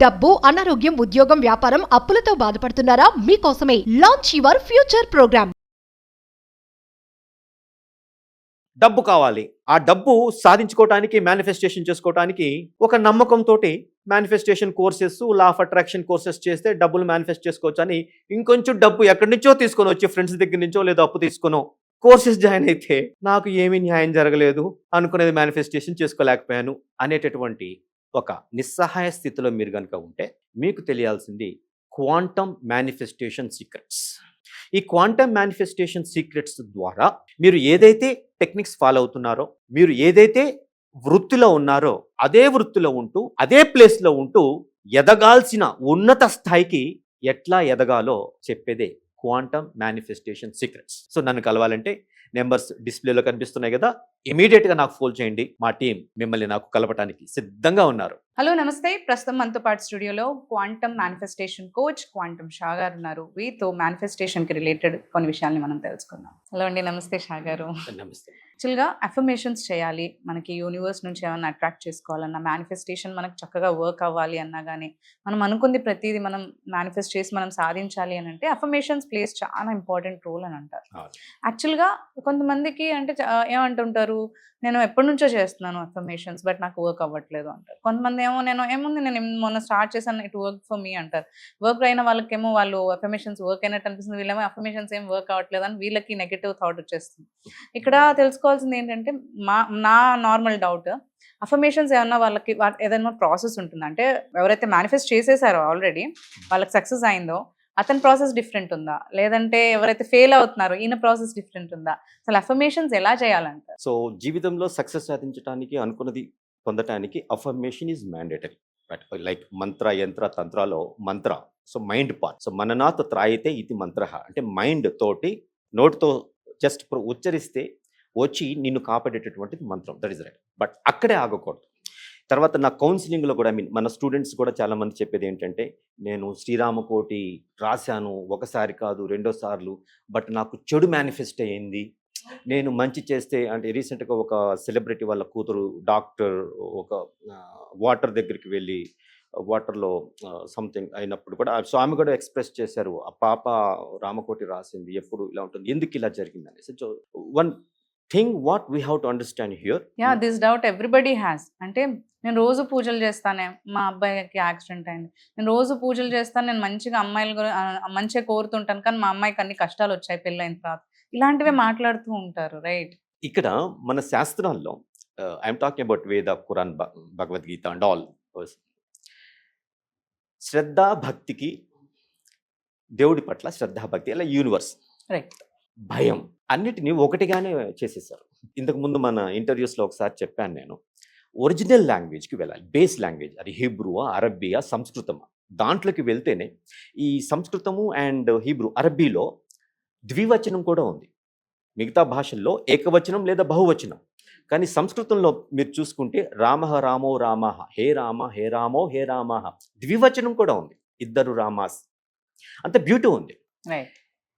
డబ్బు, అనారోగ్యం, ఉద్యోగం, వ్యాపారం, అప్పులతో బాధపడుతున్నారా? మీకోసమే లాంచ్ యువర్ ఫ్యూచర్ ప్రోగ్రామ్. డబ్బు కావాలి. ఆ డబ్బు సాధించుకోవటానికి, మేనిఫెస్టేషన్ చేసుకోవటానికి ఒక నమ్మకంతో manifestation courses, law of attraction courses చేస్తే డబ్బులు మేనిఫెస్ట్ చేసుకోవచ్చు అని ఇంకొంచెం డబ్బు ఎక్కడి నుంచో తీసుకొని వచ్చి ఫ్రెండ్స్ దగ్గర నుంచో లేదా అప్పు తీసుకునో కోర్సెస్ జాయిన్ అయితే నాకు ఏమీ న్యాయం జరగలేదు, అనుకునేది మేనిఫెస్టేషన్ చేసుకోలేకపోయాను అనేటటువంటి ఒక నిస్సహాయ స్థితిలో మీరు కనుక ఉంటే మీకు తెలియాల్సింది క్వాంటమ్ మేనిఫెస్టేషన్ సీక్రెట్స్. ఈ క్వాంటమ్ మేనిఫెస్టేషన్ సీక్రెట్స్ ద్వారా మీరు ఏదైతే టెక్నిక్స్ ఫాలో అవుతున్నారో, మీరు ఏదైతే వృత్తిలో ఉన్నారో అదే వృత్తిలో ఉంటూ, అదే ప్లేస్లో ఉంటూ ఎదగాల్సిన ఉన్నత స్థాయికి ఎట్లా ఎదగాలో చెప్పేదే క్వాంటమ్ మేనిఫెస్టేషన్ సీక్రెట్స్. సో నన్ను కలవాలంటే నెంబర్స్ డిస్ప్లేలో కనిపిస్తున్నాయి కదా, ఇమీడియట్గా నాకు ఫోన్ చేయండి. మా టీం మిమ్మల్ని నాకు కలపడానికి సిద్ధంగా ఉన్నారు. హలో నమస్తే. ప్రస్తుతం మనతో పాటు స్టూడియోలో quantum manifestation coach quantum Shah గారు ఉన్నారు. వీతో మేనిఫెస్టేషన్కి రిలేటెడ్ కొన్ని విషయాల్ని మనం తెలుసుకుందాం. హలో అండి, నమస్తే షా గారు. నమస్తే. యాక్చువల్గా అఫర్మేషన్స్ చేయాలి, మనకి యూనివర్స్ నుంచి ఏమైనా అట్రాక్ట్ చేసుకోవాలన్నా, మేనిఫెస్టేషన్ మనకు చక్కగా వర్క్ అవ్వాలి అన్నా కానీ, మనం అనుకుంది ప్రతిదీ మనం మేనిఫెస్ట్ చేసి మనం సాధించాలి అని అంటే అఫర్మేషన్స్ ప్లేస్ చాలా ఇంపార్టెంట్ రోల్ అని అంటారు. యాక్చువల్గా కొంతమందికి అంటే ఏమంటుంటారు, నేను ఎప్పటి నుంచో చేస్తున్నాను అఫర్మేషన్స్ బట్ నాకు వర్క్ అవ్వట్లేదు అంటారు. కొంతమంది ఏమో నేను మొన్న స్టార్ట్ చేశాను, ఇట్ వర్క్ ఫర్ మీ అంటారు. వర్క్ అయిన వాళ్ళకేమో వాళ్ళు అఫర్మేషన్స్ వర్క్ అయినట్టు అనిపిస్తుంది, వీళ్ళేమో అఫర్మేషన్స్ ఏం వర్క్ అవ్వట్లేదు అని వీళ్ళకి నెగటివ్ థాట్ వచ్చేస్తుంది. ఇక్కడ తెలుసుకోవాల్సింది ఏంటంటే, నా నార్మల్ డౌట్, అఫర్మేషన్స్ ఏమన్నా వాళ్ళకి ఏదైనా ప్రాసెస్ ఉంటుంది అంటే, ఎవరైతే మేనిఫెస్ట్ చేసేసారో ఆల్రెడీ వాళ్ళకి సక్సెస్ అయిందో అతని ప్రాసెస్ డిఫరెంట్ ఉందా, లేదంటే ఎవరైతే ఫెయిల్ అవుతున్నారో ఈయన ప్రాసెస్ డిఫరెంట్ ఉందా, అసలు అఫర్మేషన్స్ ఎలా చేయాలంట? సో జీవితంలో సక్సెస్ సాధించడానికి, అనుకున్నది పొందటానికి అఫర్మేషన్ ఈజ్ మ్యాండేటరీ. లైక్ మంత్ర, యంత్ర, తంత్రాలో మంత్ర, సో మైండ్ పార్ట్. సో మననాత్ త్రాయితే ఇది మంత్ర అంటే మైండ్ తోటి, నోటితో జస్ట్ ఉచ్చరిస్తే వచ్చి నిన్ను కాపాడేటటువంటిది మంత్రం. That is right. బట్ అక్కడే ఆగకూడదు. తర్వాత నా కౌన్సిలింగ్లో కూడా మన స్టూడెంట్స్ కూడా చాలామంది చెప్పేది ఏంటంటే, నేను శ్రీరామకోటి రాశాను, ఒకసారి కాదు 2 సార్లు, బట్ నాకు చెడు మేనిఫెస్ట్ అయ్యింది. నేను మంచి చేస్తే, అంటే రీసెంట్గా ఒక సెలబ్రిటీ వాళ్ళ కూతురు డాక్టర్ ఒక వాటర్ దగ్గరికి వెళ్ళి వాటర్లో సంథింగ్ అయినప్పుడు కూడా స్వామి కూడా ఎక్స్ప్రెస్ చేశారు, ఆ పాప రామకోటి రాసింది, ఎప్పుడు ఇలా ఉంటుంది, ఎందుకు ఇలా జరిగింది అనేసి. So one thing what we have to understand here, this doubt everybody has. అంటే నేను రోజు పూజలు చేస్తానే, మా అబ్బాయికి యాక్సిడెంట్ అయింది, నేను రోజు పూజలు చేస్తాను, నేను మంచిగా అమ్మాయిలు మంచిగా కోరుతుంటాను, కానీ మా అమ్మాయికి అన్ని కష్టాలు వచ్చాయి పెళ్ళైన తర్వాత, ఇలాంటివే మాట్లాడుతూ ఉంటారు. రైట్. ఇక్కడ మన శాస్త్రాల్లో ఐఎమ్ టాకింగ్ అబౌట్ వేద, ఖురాన్, భగవద్గీత అండ్ ఆల్, శ్రద్ధ భక్తికి, దేవుడి పట్ల శ్రద్ధ భక్తి, అలా యూనివర్స్, రైట్, భయం అన్నిటినీ ఒకటిగానే చేసేసారు. ఇంతకుముందు మన ఇంటర్వ్యూస్లో ఒకసారి చెప్పాను నేను, ఒరిజినల్ లాంగ్వేజ్కి వెళ్ళాలి, బేస్ లాంగ్వేజ్, అది హీబ్రూవా, అరబ్బీయా, సంస్కృతమా, దాంట్లోకి వెళ్తేనే ఈ సంస్కృతము అండ్ హీబ్రూ, అరబ్బీలో ద్వివచనం కూడా ఉంది, మిగతా భాషల్లో ఏకవచనం లేదా బహువచనం, కానీ సంస్కృతంలో మీరు చూసుకుంటే రామః రామో రామః, హే రామ హే రామో హే రామః, ద్వివచనం కూడా ఉంది, ఇద్దరు రామాస్, అంత బ్యూటీ ఉంది.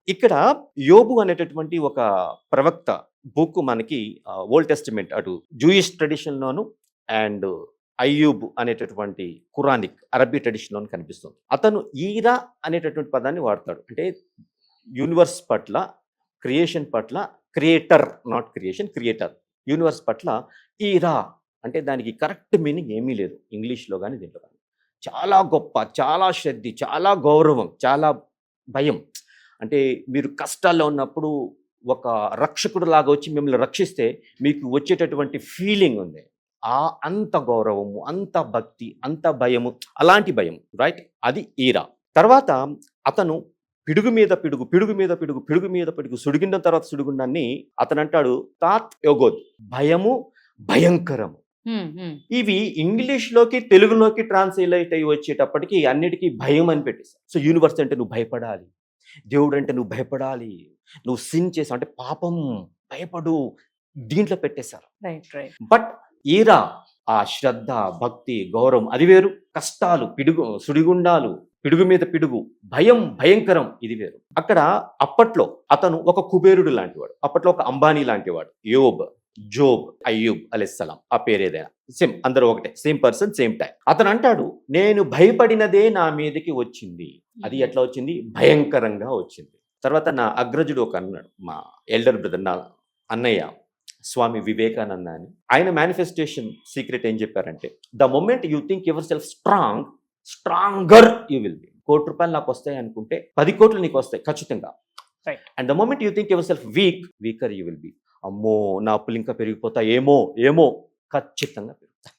ఇక్కడ యోబు అనేటటువంటి ఒక ప్రవక్త బుక్ మనకి ఓల్డ్ టెస్టిమెంట్, అటు జూయిష్ ట్రెడిషన్లోను అండ్ అయ్యూబ్ అనేటటువంటి ఖురానిక్ అరబీ ట్రెడిషన్లోను కనిపిస్తుంది. అతను ఈరా అనేటటువంటి పదాన్ని వాడతాడు, అంటే యూనివర్స్ పట్ల, క్రియేషన్ పట్ల, creator not creation, creator, universe పట్ల ఈరా అంటే దానికి కరెక్ట్ మీనింగ్ ఏమీ లేదు ఇంగ్లీష్లో కానీ దీంట్లో కానీ. చాలా గొప్ప, చాలా శ్రద్ధ, చాలా గౌరవం, చాలా భయం. అంటే మీరు కష్టాల్లో ఉన్నప్పుడు ఒక రక్షకుడు లాగా వచ్చి మిమ్మల్ని రక్షిస్తే మీకు వచ్చేటటువంటి ఫీలింగ్ ఉంది, అంత గౌరవము, అంత భక్తి, అంత భయము, అలాంటి భయం, రైట్, అది ఈరా. తర్వాత అతను పిడుగు మీద పిడుగు, పిడుగు మీద పిడుగు, పిడుగు మీద పిడుగు, సుడిగుండం తర్వాత సుడిగుండాన్ని అతను అంటాడు తాత్ యోగోద్, భయము, భయంకరము. ఇవి ఇంగ్లీష్లోకి తెలుగులోకి ట్రాన్స్లేట్ అయ్యి వచ్చేటప్పటికి అన్నిటికీ భయం అని పెట్టేశారు. సో యూనివర్స్ అంటే నువ్వు భయపడాలి, దేవుడు అంటే నువ్వు భయపడాలి, నువ్వు సిన్ చేసావు అంటే పాపం, భయపడు, దీంట్లో పెట్టేశారు. బట్ ఈరా ఆ శ్రద్ధ, భక్తి, గౌరవం అది వేరు, కష్టాలు, పిడుగు, సుడిగుండాలు, పిడుగు మీద పిడుగు, భయం, భయంకరం, ఇది వేరు. అక్కడ అప్పట్లో అతను ఒక కుబేరుడు లాంటివాడు, అప్పట్లో ఒక అంబానీ లాంటివాడు యోబ్. జోబ్, అయ్యూబ్ అలైహిస్సలాం, ఆ పేరు ఏదైనా సేమ్, అందరూ ఒకటే, సేమ్ పర్సన్ సేమ్ టైం. అతను అంటాడు, నేను భయపడినదే నా మీదకి వచ్చింది. అది ఎట్లా వచ్చింది? భయంకరంగా వచ్చింది. తర్వాత నా అగ్రజుడు ఒక అన్నాడు, మా ఎల్డర్ బ్రదర్, నా అన్నయ్య స్వామి వివేకానంద అని, ఆయన మేనిఫెస్టేషన్ సీక్రెట్ ఏం చెప్పారంటే, the moment you think your self strong, stronger you will be. ₹1,00,00,000 నాకు వస్తాయి అనుకుంటే 10 కోట్లు నీకు వస్తాయి ఖచ్చితంగా. Right. And the moment you think your self week, weaker you will be. అమ్మో నా అప్పులు ఇంకా పెరిగిపోతాయి, ఏమో ఖచ్చితంగా పెరుగుతాయి.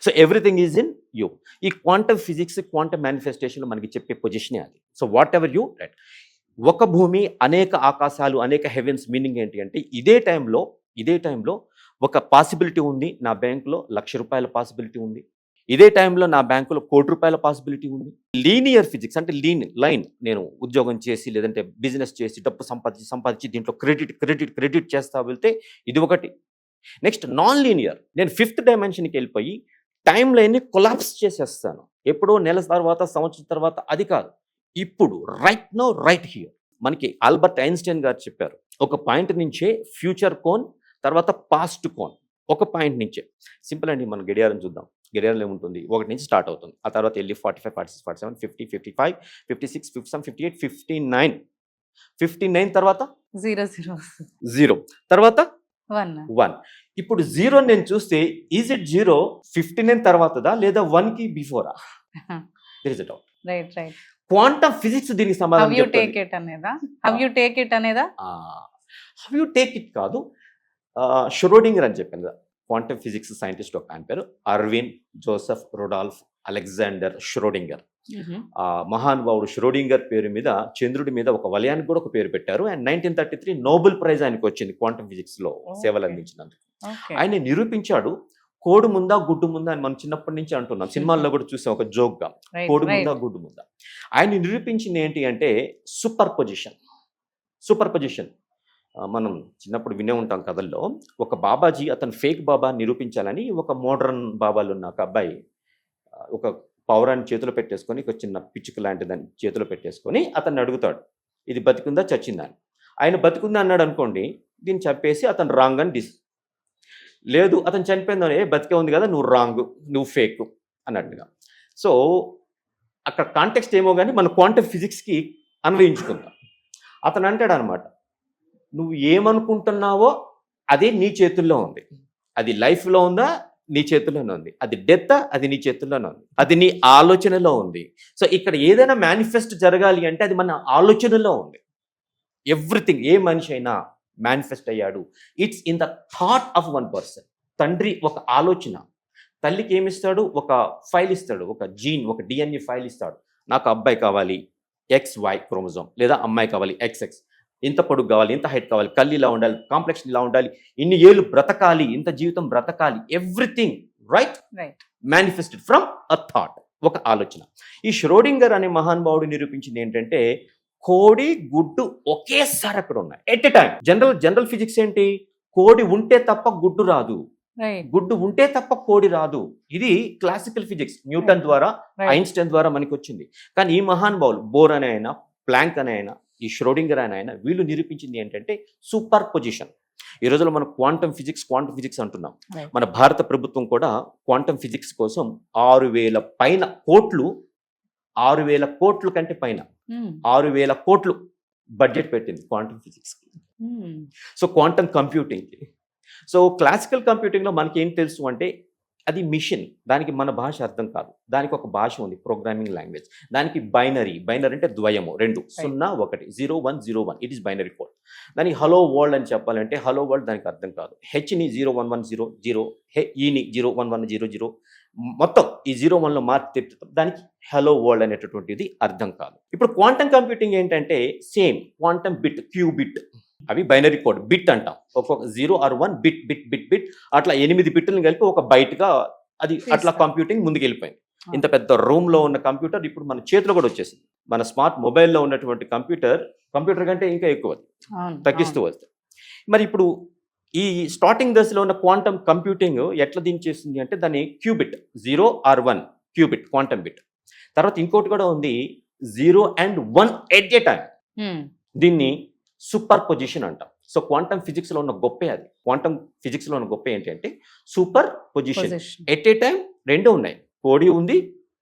So everything is in you. ఈ క్వాంటమ్ ఫిజిక్స్, క్వాంటమ్ మేనిఫెస్టేషన్ మనకి చెప్పే పొజిషనే అది. So what ever you right, ఒక భూమి, అనేక ఆకాశాలు, అనేక హెవెన్స్. మీనింగ్ ఏంటి అంటే, ఇదే టైంలో ఒక పాసిబిలిటీ ఉంది, నా బ్యాంకులో ₹1,00,000 పాసిబిలిటీ ఉంది. ఇదే టైంలో నా బ్యాంకులో ₹1,00,00,000 పాసిబిలిటీ ఉంది. లీనియర్ ఫిజిక్స్ అంటే లైన్, నేను ఉద్యోగం చేసి లేదంటే బిజినెస్ చేసి డబ్బు సంపాదించి దీంట్లో క్రెడిట్ చేస్తా వెళ్తే ఇది ఒకటి. నెక్స్ట్ నాన్ లీనియర్, నేను 5th డైమెన్షన్కి వెళ్ళిపోయి టైం లైన్ని కొలాప్స్ చేసేస్తాను. ఎప్పుడో నెల తర్వాత, సంవత్సరం తర్వాత, అది కాదు, ఇప్పుడు రైట్ నో, రైట్ హియర్. మనకి ఆల్బర్ట్ ఐన్స్టైన్ గారు చెప్పారు, ఒక పాయింట్ నుంచే ఫ్యూచర్ కోన్, తర్వాత పాస్ట్ కోన్, ఒక పాయింట్ నుంచే. సింపుల్ అండి, మనం గడియారం చూద్దాం. గడియారంలో ఏముంటుంది? 1 నుంచి స్టార్ట్ అవుతుంది, ఆ తర్వాత వెళ్ళి 45, 46, 47, 50, 55, 56, 57, 58, 59. 59 తర్వాత 0, తర్వాత 1. ఇప్పుడు 0 నేను చూస్తే, ఈజ్ ఇట్ 0 59 తర్వాతదా లేదా 1కి బిఫోరా? There is a doubt. Right. Quantum physics దీనికి హౌ సమాధానం యు చెప్తుంది. టేక్ ఇట్ అనేదా? హౌ యు టేక్ ఇట్ కాదు, ష్రోడింగర్ అని చెప్పాను కదా, క్వాంటమ్ ఫిజిక్స్ సైంటిస్ట్ ఒక ఆయన పేరు Erwin Joseph Rudolf Alexander Schrodinger. మహానుభావుడు ష్రోడింగర్ పేరు మీద చంద్రుడి మీద ఒక వలయానికి కూడా ఒక పేరు పెట్టారు. అండ్ 1933 నోబెల్ ప్రైజ్ ఆయనకు వచ్చింది క్వాంటమ్ ఫిజిక్స్ లో సేవలు అందించినందుకు. ఆయన నిరూపించాడు, కోడి ముందా గుడ్డు ముందా అని మనం చిన్నప్పటి నుంచి అంటున్నాం, సినిమాల్లో కూడా చూసాం ఒక జోక్ గా, కోడి ముందా గుడ్డు ముందా. ఆయన నిరూపించింది ఏంటి అంటే సూపర్ పొజిషన్. మనం చిన్నప్పుడు వినే ఉంటాం కథల్లో, ఒక బాబాజీ, అతను ఫేక్ బాబా నిరూపించాలని ఒక మోడర్న్ బాబాలు ఉన్న ఒక అబ్బాయి ఒక పౌరాన్ని చేతిలో పెట్టేసుకొని, ఒక చిన్న పిచ్చుక లాంటి దాన్ని చేతిలో పెట్టేసుకొని అతన్ని అడుగుతాడు, ఇది బతికుందా చచ్చిందా అని. ఆయన బతికుందా అన్నాడు అనుకోండి, దీన్ని చెప్పేసి అతను రాంగ్ అని లేదు అతను చనిపోయిందని, బతికే ఉంది కదా, నువ్వు రాంగ్, నువ్వు ఫేక్ అన్నట్టుగా. సో అక్కడ కాంటెక్స్ట్ ఏమో కానీ మన క్వాంటమ్ ఫిజిక్స్కి అన్వయించుకుందాం. అతను అంటాడు అనమాట, నువ్వు ఏమనుకుంటున్నావో అదే నీ చేతుల్లో ఉంది. అది లైఫ్లో ఉందా, నీ చేతుల్లోనే ఉంది. అది డెత్, అది నీ చేతుల్లోనే ఉంది. అది నీ ఆలోచనలో ఉంది. సో ఇక్కడ ఏదైనా మేనిఫెస్ట్ జరగాలి అంటే అది మన ఆలోచనలో ఉంది. ఎవ్రీథింగ్, ఏ మనిషి అయినా మేనిఫెస్ట్ అయ్యాడు, it's in the thought of one person. తండ్రి ఒక ఆలోచన, తల్లికి ఏమిస్తాడు? ఒక ఫైల్ ఇస్తాడు, ఒక జీన్, ఒక DNA ఫైల్ ఇస్తాడు. నాకు అబ్బాయి కావాలి XY క్రోమోజోమ్, లేదా అమ్మాయి కావాలి XX, ఇంత పొడుగు కావాలి, ఇంత హైట్ కావాలి, కళ్ళు ఇలా ఉండాలి, కాంప్లెక్షన్ ఇలా ఉండాలి, ఇన్ని ఏళ్ళు బ్రతకాలి, ఇంత జీవితం బ్రతకాలి, everything right manifested from a thought, ఒక ఆలోచన. ఈ ష్రోడింగర్ అనే మహానుభావుడు నిరూపించింది ఏంటంటే, కోడి గుడ్డు ఒకేసారి అక్కడ ఉన్నాయి at a time. General physics ఏంటి? కోడి ఉంటే తప్ప గుడ్డు రాదు, గుడ్డు ఉంటే తప్ప కోడి రాదు. ఇది క్లాసికల్ ఫిజిక్స్, న్యూటన్ ద్వారా, ఐన్స్టైన్ ద్వారా మనకి వచ్చింది. కానీ ఈ మహానుభావులు, బోర్ అనే ఆయన, ప్లాంక్ అనే ఆయన, ఈ ష్రోడింగర్ అనే ఆయన, వీళ్ళు నిరూపించింది ఏంటంటే సూపర్ పొజిషన్. ఈ రోజుల్లో మనం క్వాంటమ్ ఫిజిక్స్ అంటున్నాం. మన భారత ప్రభుత్వం కూడా క్వాంటమ్ ఫిజిక్స్ కోసం 6,000 కోట్లు, 6,000 కోట్ల కంటే పైన 6,000 కోట్లు బడ్జెట్ పెట్టింది quantum physics. So quantum computing. So classical కంప్యూటింగ్లో మనకి ఏం తెలుసు అంటే, అది మిషన్, దానికి మన భాష అర్థం కాదు, దానికి ఒక భాష ఉంది, ప్రోగ్రామింగ్ లాంగ్వేజ్. దానికి బైనరీ అంటే ద్వయము, 2 0 1 0 1 0 1, ఇట్ ఈస్ బైనరీ కోడ్. దానికి హలో వరల్డ్ అని చెప్పాలంటే, హలో వరల్డ్ దానికి అర్థం కాదు. హెచ్ని 0 1 1 0 0, ఈని 0 1 1 0 0, మొత్తం ఈ 0 1లో మార్చి దానికి హలో వరల్డ్ అనేటటువంటిది అర్థం కాదు. ఇప్పుడు క్వాంటమ్ కంప్యూటింగ్ ఏంటంటే సేమ్, క్వాంటమ్ బిట్, క్యూబిట్, అవి బైనరీ కోడ్, బిట్ అంటాం. ఒక్కొక్క 0 or 1 బిట్ అట్లా 8 బిట్లను కలిపి ఒక బైట్గా అది అట్లా కంప్యూటింగ్ ముందుకు వెళ్ళిపోయింది. ఇంత పెద్ద రూమ్లో ఉన్న కంప్యూటర్ ఇప్పుడు మన చేతిలో కూడా వచ్చేసింది. మన స్మార్ట్ మొబైల్లో ఉన్నటువంటి కంప్యూటర్ కంటే ఇంకా ఎక్కువ తగ్గిస్తూ వస్తుంది. మరి ఇప్పుడు ఈ స్టార్టింగ్ దశలో ఉన్న క్వాంటమ్ కంప్యూటింగ్ ఎట్లా దించేస్తుంది అంటే, దాన్ని qubit, 0 or 1 qubit, quantum bit. తర్వాత ఇంకోటి కూడా ఉంది, 0 and 1 ఎట్ ఏ టైం. దీన్ని సూపర్ పొజిషన్ అంటాం. సో క్వాంటమ్ ఫిజిక్స్లో ఉన్న గొప్పే అది. క్వాంటమ్ ఫిజిక్స్లో ఉన్న గొప్ప ఏంటంటే superposition. Position at a time రెండు ఉన్నాయి, కోడి ఉంది,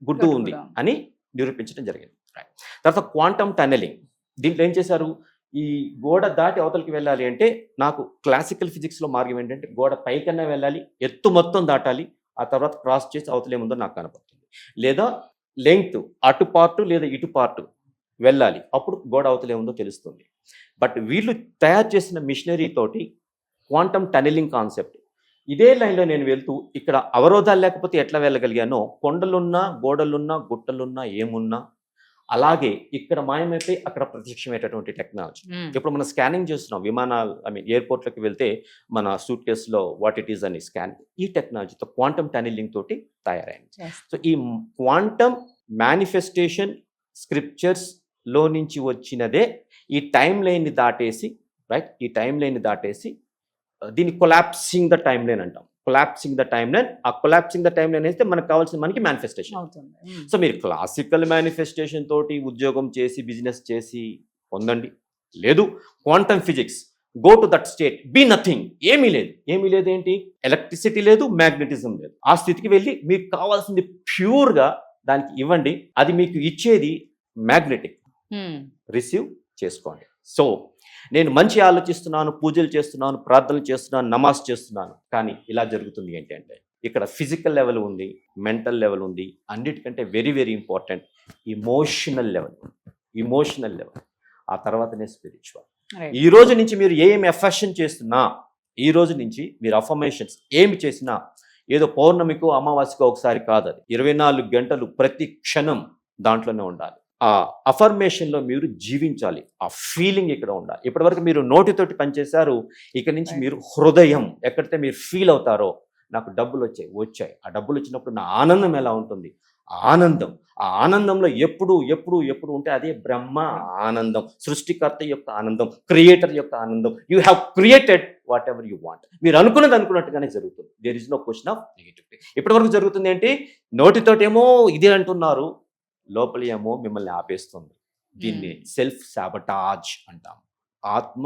గుడ్డు గుడ్డు ఉంది కూడా. అని నిరూపించడం జరిగింది. తర్వాత క్వాంటమ్ టనెలింగ్, దీంట్లో ఏం చేశారు, ఈ గోడ దాటి అవతలకి వెళ్ళాలి అంటే నాకు క్లాసికల్ ఫిజిక్స్లో మార్గం ఏంటంటే గోడ పైకన్నా వెళ్ళాలి, ఎత్తు మొత్తం దాటాలి, ఆ తర్వాత క్రాస్ చేసి అవతల ఏముందో నాకు కనపడుతుంది, లేదా లెంగ్త్ అటు పార్టు లేదా ఇటు పార్టు వెళ్ళాలి, అప్పుడు గోడ అవతల ఏముందో తెలుస్తుంది. బట్ వీళ్ళు తయారు చేసిన మిషనరీ తోటి క్వాంటమ్ టనెలింగ్ కాన్సెప్ట్, ఇదే లైన్లో నేను వెళ్తూ ఇక్కడ అవరోధాలు లేకపోతే ఎట్లా వెళ్ళగలిగానో, కొండలున్నా గోడలున్నా గుట్టలున్నా ఏమున్నా అలాగే ఇక్కడ మాయమైపోయి అక్కడ ప్రత్యక్షమయ్యేటటువంటి టెక్నాలజీ. ఇప్పుడు మనం స్కానింగ్ చేస్తున్నాం విమానాలు, ఎయిర్పోర్ట్లోకి వెళ్తే మన సూట్ కేసులో వాట్ ఇట్ ఈస్ అని స్కాన్, ఈ టెక్నాలజీతో క్వాంటమ్ టనెలింగ్ తోటి తయారైంది. సో ఈ క్వాంటమ్ మేనిఫెస్టేషన్ స్క్రిప్చర్స్లో నుంచి వచ్చినదే ఈ టైం లైన్ని దాటేసి, రైట్, ఈ టైం లైన్ని దాటేసి దీన్ని కొలాప్సింగ్ ద టైం లైన్ అంటాం. కొలాప్సింగ్ ద టైం లైన్, ఆ కొలాప్సింగ్ ద టైం లైన్ అయితే మనకు కావాల్సిన మనకి మేనిఫెస్టేషన్ అవుతుంది. సో మీరు క్లాసికల్ మేనిఫెస్టేషన్ తోటి ఉద్యోగం చేసి బిజినెస్ చేసి పొందండి, లేదు quantum physics, go to that state, be nothing, ఏమీ లేదు ఏంటి, ఎలక్ట్రిసిటీ లేదు, మ్యాగ్నెటిజం లేదు, ఆ స్థితికి వెళ్ళి మీకు కావాల్సింది ప్యూర్గా దానికి ఇవ్వండి, అది మీకు ఇచ్చేది మ్యాగ్నెటిక్, రిసీవ్ చేసుకోండి. సో నేను మంచి ఆలోచిస్తున్నాను, పూజలు చేస్తున్నాను, ప్రార్థనలు చేస్తున్నాను, నమాజ్ చేస్తున్నాను, కానీ ఇలా జరుగుతుంది ఏంటంటే ఇక్కడ ఫిజికల్ లెవెల్ ఉంది, మెంటల్ లెవెల్ ఉంది, అన్నిటికంటే very very important emotional level, ఆ తర్వాతనే స్పిరిచువల్. ఈ రోజు నుంచి మీరు ఏమి ఎఫర్షన్ చేస్తున్నా, ఈ రోజు నుంచి మీరు అఫర్మేషన్స్ ఏమి చేసినా ఏదో పౌర్ణమికో అమావాస్యకో ఒకసారి కాదు, అది 24 గంటలు ప్రతి క్షణం దాంట్లోనే ఉండాలి. ఆ అఫర్మేషన్లో మీరు జీవించాలి, ఆ ఫీలింగ్ ఇక్కడ ఉండాలి. ఇప్పటివరకు మీరు నోటితోటి పనిచేశారు, ఇక నుంచి మీరు హృదయం ఎక్కడైతే మీరు ఫీల్ అవుతారో, నాకు డబ్బులు వచ్చాయి, ఆ డబ్బులు వచ్చినప్పుడు నా ఆనందం ఎలా ఉంటుంది, ఆ ఆనందంలో ఎప్పుడు ఉంటే అదే బ్రహ్మ ఆనందం, సృష్టికర్త యొక్క ఆనందం, క్రియేటర్ యొక్క ఆనందం. You have created whatever you want. మీరు అనుకున్నట్టుగానే జరుగుతుంది. There is no question of negativity. ఇప్పటివరకు జరుగుతుంది ఏంటి, నోటితోటేమో ఇదే అంటున్నారు, లోపల ఏమో మిమ్మల్ని ఆపేస్తుంది. దీన్ని సెల్ఫ్ సాబటాజ్ అంటాం. ఆత్మ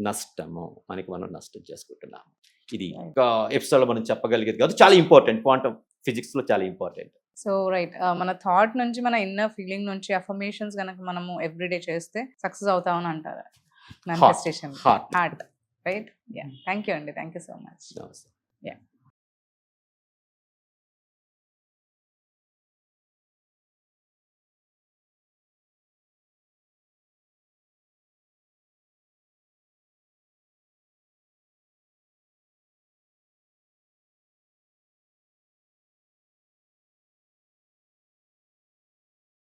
నష్టము, మనకి మనం నష్టం చేసుకుంటున్నాము. ఇది ఒక ఎపిసోడ్లో మనం చెప్పగలిగేది కాదు, చాలా ఇంపార్టెంట్, క్వాంటమ్ ఫిజిక్స్లో చాలా ఇంపార్టెంట్. సో రైట్, మన థాట్ నుంచి, మన ఇన్నర్ ఫీలింగ్ నుంచి అఫర్మేషన్స్ కనుక మనము ఎవ్రీడే చేస్తే సక్సెస్ అవుతామని అంటారు. Manifestation heart right. Thank you అండి, థ్యాంక్ యూ సో మచ్. నమస్తే. Yeah.